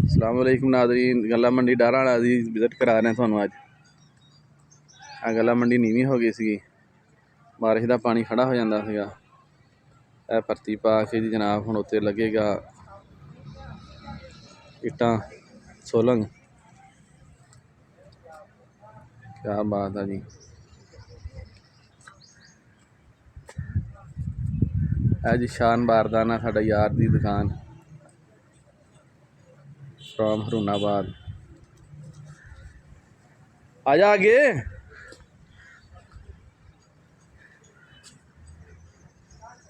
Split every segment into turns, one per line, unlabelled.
अस्सलाम वालेकुम नाज़रीन, गला मंडी डारा वाला दी विजिट करा रहे हैं थानू। अज आ गला मंडी नीवी हो गई सी, बारिश का पानी खड़ा हो जाता सीगा। यह भर्ती पा के जी जनाब हुण उत्ते लगेगा इट्टां सोलंग। क्या बात है जी। है जी शान बारदाना साडा यार दी दुकान फ्रॉम हरूनाबाद। आजा आगे।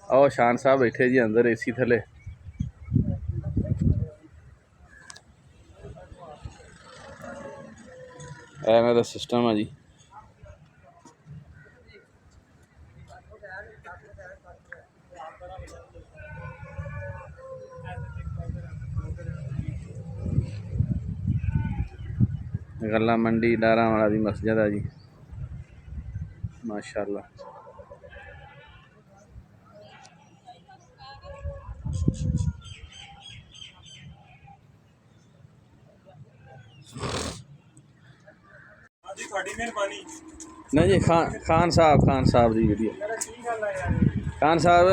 आओ शान साहब बैठे जी अंदर एसी थले। इन्हां दा सिस्टम है जी। गला मंडी डारा वाला दी मस्जिद है जी, माशाअल्लाह। नहीं जी खान साहब जी वीडियो। खान साहब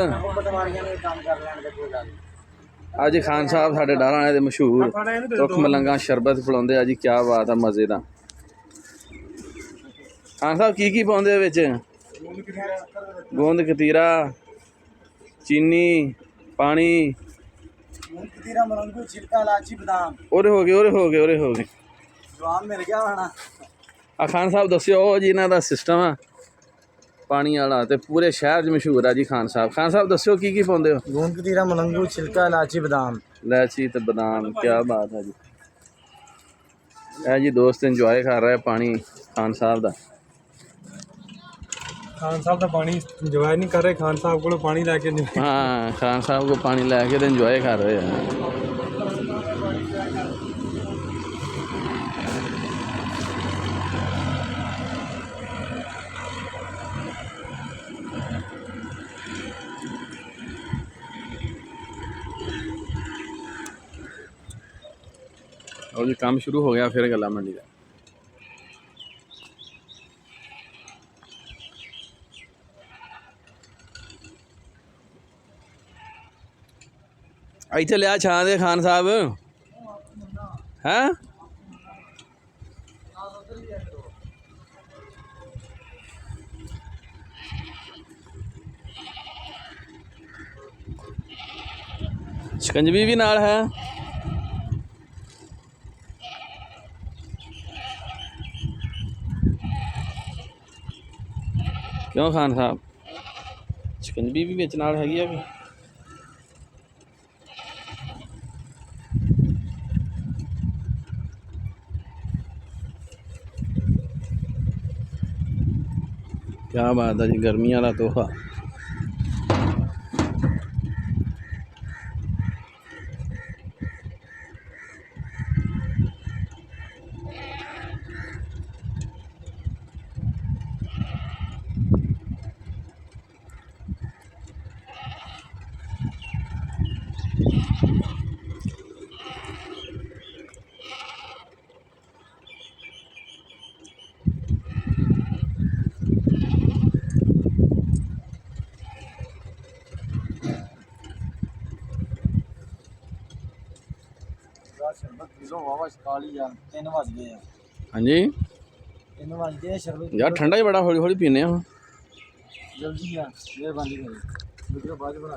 अज खान साहब साढ़े डारा वाले मशहूर तुख मलंगा शरबत पिलाउंदे। जी क्या बात है, मजे का। खान साहब की पाउंदे विच? गोंद कतीरा, चीनी, पानी, ओरे हो गए। खान साहब दस्यो जी इन्हां दा सिस्टम है पानी वाला ते पूरे शहर च मशहूर है जी। खान साहब दस्यो की पाउंदे हो?
गोंद कतीरा, मलंगू, छिलका, इलाची, बादाम।
इलायची ते बादाम। क्या बात है जी। है जी दोस्त इंजॉय कर रहा है पानी खान साहब दा।
खान साहब का पानी इंजॉय नहीं कर रहे, खान साहब को पानी लैके।
हाँ, खान साहब को पानी लैके तो इंजॉय कर रहे हैं। और जी काम शुरू हो गया फिर गला मंडी का। इत्थे लिया छां दे खान साहब हैं। शिकंजवी भी नाल है। क्यों खान साहब शिकंजवी भी विच नाल हैगी है? क्या बात है जी, गर्मियों का तोहफा। हाँ जी यार ठंडा ही बड़ा, हौली हौली पीने
जल्दी है, मेहरबानी करो, बाद बना